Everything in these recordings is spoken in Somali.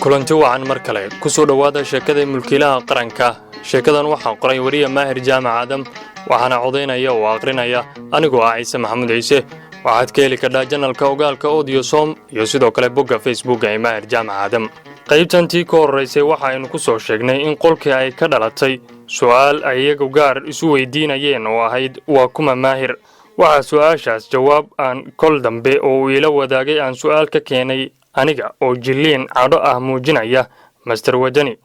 kulanti wacan mar kale ku soo dhawaada sheekada mulkiilaha qaranka. sheekadan waxaan qoray wariye Maahir Jaamac Aadam waxaana codeynaya oo aqrinaya anigoo ah Ciise Maxamuud Ciise. waxaad ka heli kartaa channelka ogaalka audio som iyo sidoo kale bogga Facebook ee Maahir Jaamac Aadam. qaybtantii ka horeysay waxaanu ku soo sheegnay in qolkii ay ka dhalatay su'aal ay iyagu gaar isu weydiinayeen oo ahayd waa kuma Maahir. waxa su'aashaas jawaab aan kol dambe oo ila wadaagay aan su'aal ka keenay aniga oo jilliin cadho ah muujinaya Master Wadani.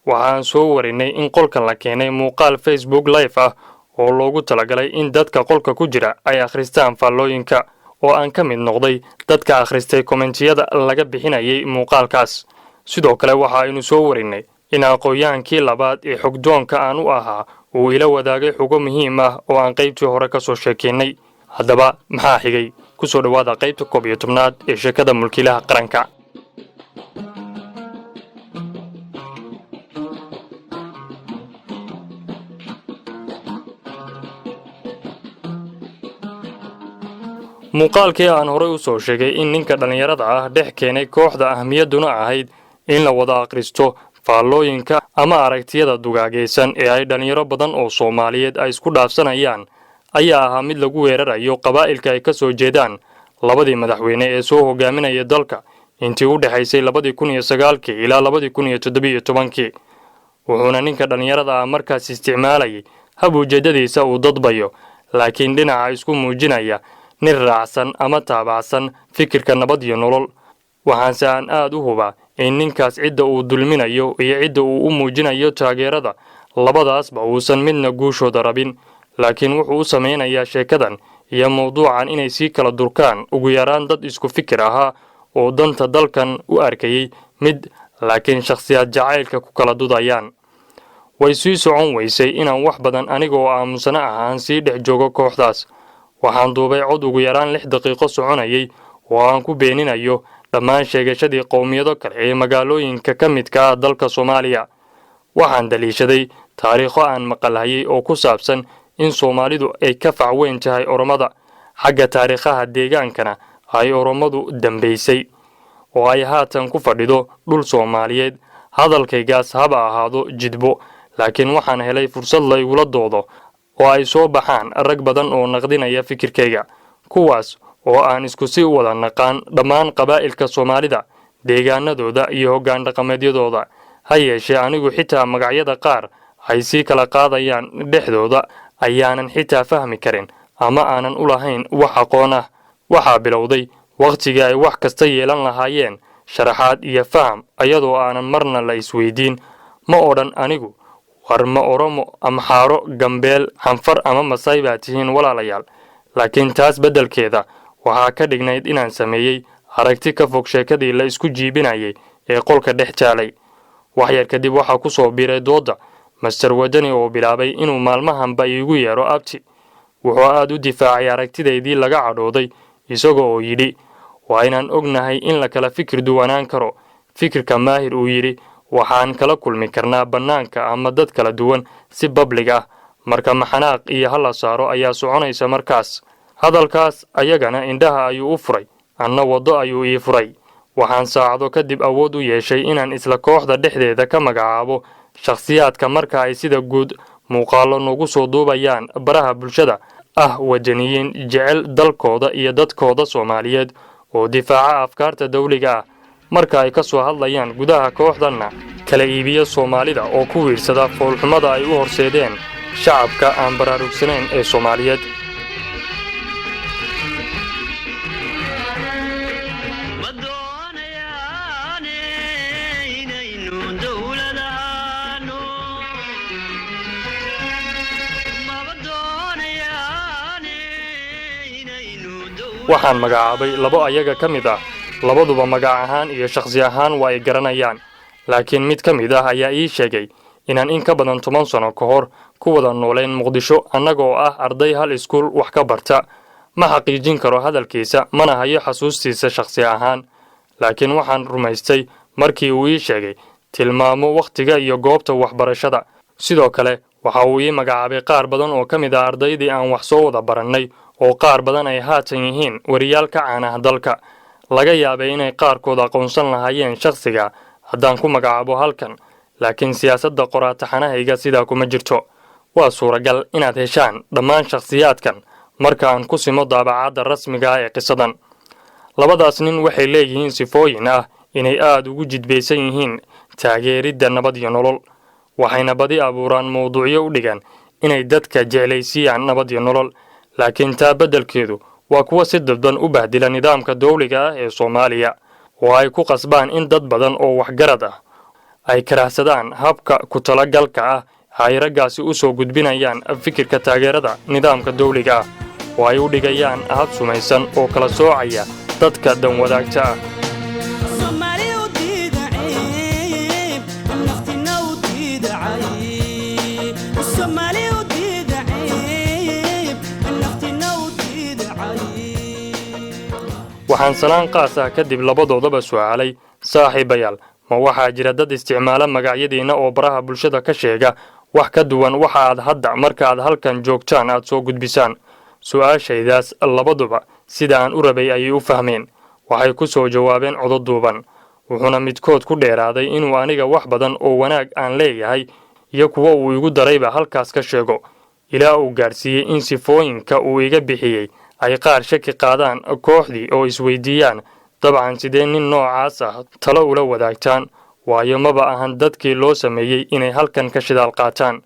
waxaan soo warinay in qolkan la keenay muuqaal Facebook live ah oo loogu talagalay in dadka qolka ku jira ay akhristaan faallooyinka oo aan ka mid noqday dadka akhristay kommentiyada laga bixinayay muuqaalkaas. sidoo kale waxaanu soo warinay in aqooyaankii labaad ee xogdoonka aan u ahaa uu ila wadaagay xugo muhiim ah oo aan qaybtii hore ka soo sheekeynay. haddaba maxaa xigay? ku soo dhawaada qaybta 11aad ee sheekada mulkiilaha qaranka. muuqaalkii aan horey u soo sheegay in ninka dhalinyarada ah dhex keenay kooxda ahmiyaduna ahayd in la wada akhristo faallooyinka ama aragtiyada dugaagaysan ee ay dhalinyaro badan oo Soomaaliyeed ay isku dhaafsanayaan ayaa ahaa mid lagu weerarayo qabaa'ilka ay ka soo jeedaan labadii madaxweyne ee soo hogaaminaya dalka intii u dhaxaysay 2009 ilaa 2017. wuxuuna ninka dhalinyarada ah markaas isticmaalayay hab ujeedadiisa uu dadbayo laakiin dhinaca isku muujinaya nin raacsan ama taabacsan fikirka nabad iyo nolol. waxaanse aan aad u hubaa in ninkaas cidda uu dulminayo iyo cidda uu u muujinayo taageerada labadaasba uusan midna guushooda rabin, laakiin wuxuu u samaynayaa sheekadan iyo mawduucan inay sii kala durkaan ugu yaraan dad isku fikir ahaa oo danta dalkan u arkayay mid, laakiin shakhsiyaad jacaylka ku kala dudayaan. way sii socon weysay inaan wax badan anigoo aamusana ahaan sii dhex joogo kooxdaas. waxaan duubay cod ugu yaraan 6 daqiiqo soconayay oo aan ku beeninayo dhammaan sheegashadii qowmiyado kale ee magaalooyinka ka midka ah dalka Soomaaliya. waxaan daliishaday taariikho aan maqalhayay oo ku saabsan in Soomaalidu ay ka facweyn tahay Oromada, xagga taariikhaha deegaankana ay Oromadu dambeysay oo ay haatan ku fadhido dhul Soomaaliyeed. hadalkaygaas haba ahaado jidbo, laakiin waxaan helay fursad la igula doodo oo ay soo baxaan rag badan oo naqdinaya fikirkayga, kuwaas oo aan isku si wada naqaan dhammaan qabaa'ilka Soomaalida, deegaanadooda iyo hoggaan dhaqameedyadooda. ha yeeshee anigu xitaa magacyada qaar ay sii kala qaadayaan dhexdooda ayaanan xitaa fahmi karin ama aanan u lahayn wax aqoon ah. waxaa bilowday waqtigii ay wax kasta yeelan lahaayeen sharaxaad iyo faham iyadoo aanan marna la isweydiin ma odhan anigu war ma Oromo ama Xaaro, Gambeel, Xanfar ama Masai baa tihiin walaalayaal. laakiin taas beddelkeeda waxaa ka dhignayd inaan sameeyay aragti ka fog sheekadii la isku jiibinayay ee qolka dhex taalay. wax yar kadib waxaa ku soo biiray dooda Master Wadani oo bilaabay inuu maalmahanba iigu yeero abti. wuxuu aad u difaacay aragtidaydii laga cadhooday isagoo oo yidhi waa inaan ognahay in la kala fikir duwanaan karo. fikirka Maahir uu yidhi waxaan kala kulmi karnaa bannaanka ama dad kala duwan si public ah, marka maxanaaq iyo hala saaro ayaa soconaysa markaas. hadalkaas ayagana indhaha ayuu u furay, anna waddo ayuu ii furay. waxaan saacado kadib awood u yeeshay inaan isla kooxda dhexdeeda ka magacaabo shakhsiyaadka marka ay sida guud muuqaallo nagu soo duubayaan baraha bulshada ah wadaniyiin jecel dalkooda iyo dadkooda Soomaaliyeed oo difaaca afkaarta dawliga ah. marka ay ka soo hadlayaan gudaha kooxdanna kala iibiya Soomaalida oo ku wiirsada foolxumada ay u horseedeen shacabka aan baraarugsanayn ee Soomaaliyeed. waxaan magacaabay labo ayaga ka mid ah, labaduba magac ahaan iyo shakhsi ahaan waa ay garanayaan, laakiin mid ka mid ah ayaa ii sheegay inaan in ka badan 10 sano ka hor ku wada nooleen Muqdisho annagoo ah arday hal iskuul wax ka barta. ma xaqiijin karo hadalkiisa mana hayo xasuustiisa shakhsi ahaan, laakiin waxaan rumaystay markii uu ii sheegay tilmaamo waqtiga iyo goobta waxbarashada. sidoo kale waxa uu ii magacaabay qaar badan oo ka mid ah ardaydii aan wax soo wada barannay oo qaar badan ay haatan yihiin wariyaal ka caan ah dalka. laga yaabay inay qaarkood aqoonsan lahaayeen shakhsiga haddaan ku magacaabo halkan, laakiin siyaasadda qoraataxanahayga sidaa kuma jirto. waa suuragal inaad heshaan dhammaan shakhsiyaadkan marka aan ku simo daabacadda rasmiga ah ee qisadan. labadaas nin waxay leeyihiin sifooyin ah inay aad ugu jidbaysan yihiin taageeridda nabad iyo nolol, waxayna badi abuuraan mawduucyo u dhigan inay dadka jeclaysiiyaan nabad iyo nolol, laakiin taa beddelkeedu waa kuwa si dadban u bahdila nidaamka dawliga ah ee Soomaaliya, oo ay ku qasbaan in dad badan oo waxgarad ah ay karaahsadaan habka ku talagalka ah ay raggaasi u soo gudbinayaan fikirka taageerada nidaamka dawliga ah, oo ay u dhigayaan hab sumaysan oo kala soocaya dadka dan wadaagta ah. waxaan salaan qaas ah kadib labadoodaba su'aalay, saaxiibayaal, ma waxaa jira dad isticmaala magacyadiina oo baraha bulshada ka sheega wax ka duwan waxa aad hadda marka aad halkan joogtaan aad soo gudbisaan? su'aashaydaas labaduba sida aan u rabay ayay u fahmeen. waxay ku soo jawaabeen codod duuban, wuxuuna midkood ku dheeraaday inuu aniga wax badan oo wanaag aan leeyahay iyo kuwa uu igu darayba halkaas ka sheego, ilaa uu gaarsiiyey in sifooyinka uu iga bixiyey ay qaar shaki qaadaan kooxdii oo isweydiiyaan, dabcan sidee nin noocaas ah talo ula wadaagtaan, waayo maba ahan dadkii loo sameeyey inay halkan ka shidaal qaataan.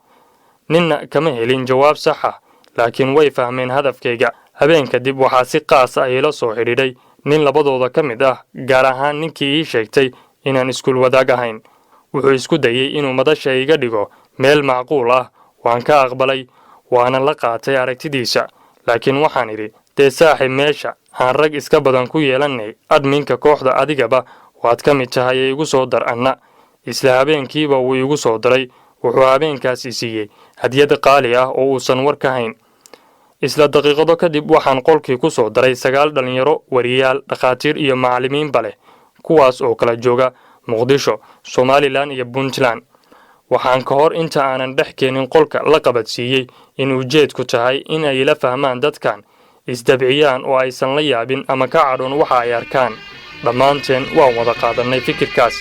ninna kama helin jawaab sax ah, laakiin way fahmeen hadafkayga. habeen kadib waxaa si qaas ah ila soo xidhiidhay nin labadooda ka mid ah, gaar ahaan ninkii ii sheegtay inaan iskuul wadaag ahayn. wuxuu isku dayey inuu madasha iga dhigo meel macquul ah, waan ka aqbalay, waana la qaatay aragtidiisa, laakiin waxaan idhi, dee saaxiib, meesha aan rag iska badan ku yeelannay adminka kooxda adigaba waad ka mid tahay ee igu soo dar anna. isla habeenkiiba wuu igu soo daray, wuxuu habeenkaasi siiyey hadiyad qaali ah oo uusan war ka hayn. isla daqiiqado kadib waxaan qolkii ku soo daray 9 dhalinyaro, wariyaal, dhakhaatiir iyo macallimiinba leh, kuwaas oo kala jooga Muqdisho, Somaliland iyo Puntland. waxaan ka hor inta aanan dhex keenin qolka la qabadsiiyey in ujeedku tahay in ay la fahmaan dadkan, isdabciyaan oo aysan la yaabin ama ka cadhoon waxa ay arkaan. dhammaanteen waan wada qaadanay fikirkaas.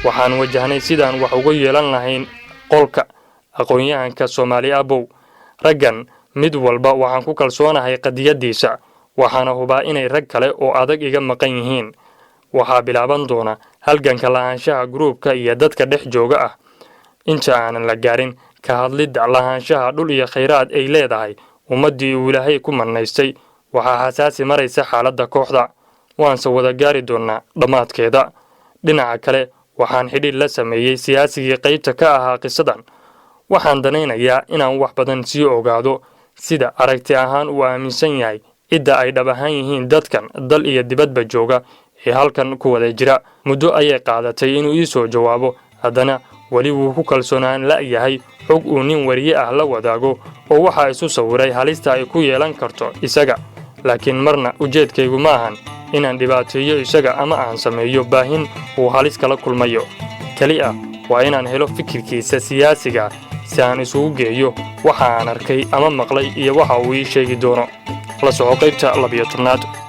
waxaan wajahnay sidaan wax uga yeelan lahayn qolka aqoon-yahanka Soomaali Abow. raggan mid walba waxaan ku kalsoonahay qadiyadiisa, waxaana hubaa inay rag kale oo adag iga maqan yihiin. waxaa bilaaban doona halganka lahaanshaha gruubka iyo dadka dhex jooga ah. inta aanan la gaarin ka hadlidda lahaanshaha dhul iyo khayraad ay leedahay ummaddii uu Ilaahay ku manaystay, waxaa xasaasi maraysa xaaladda kooxda, waanse wada gaari doonaa dhammaadkeeda. dhinaca kale, waxaan xidhiidh la sameeyey siyaasigii qaybta ka ahaa qisadan. waxaan danaynayaa inaan wax badan sii ogaado, sida aragti ahaan uu aaminsan yahay cidda ay dhab ahaan yihiin dadkan dal iyo dibadba jooga ee halkan ku wada jira. muddo ayay qaadatay inuu ii soo jawaabo, haddana weli wuu ku kalsoonaan la'yahay xog uu nin wariye ah la wadaago, oo waxaa isu sawiray halista ay ku yeelan karto isaga. laakiin marna ujeedkaygu ma ahan inaan dhibaateeyo isaga ama aan sameeyo baahin uu halis kala kulmayo. keli ah waa inaan helo fikirkiisa siyaasiga si aan isugu geeyo waxa aan arkay ama maqlay iyo waxa uu ii sheegi doono. la soco qaybta 12.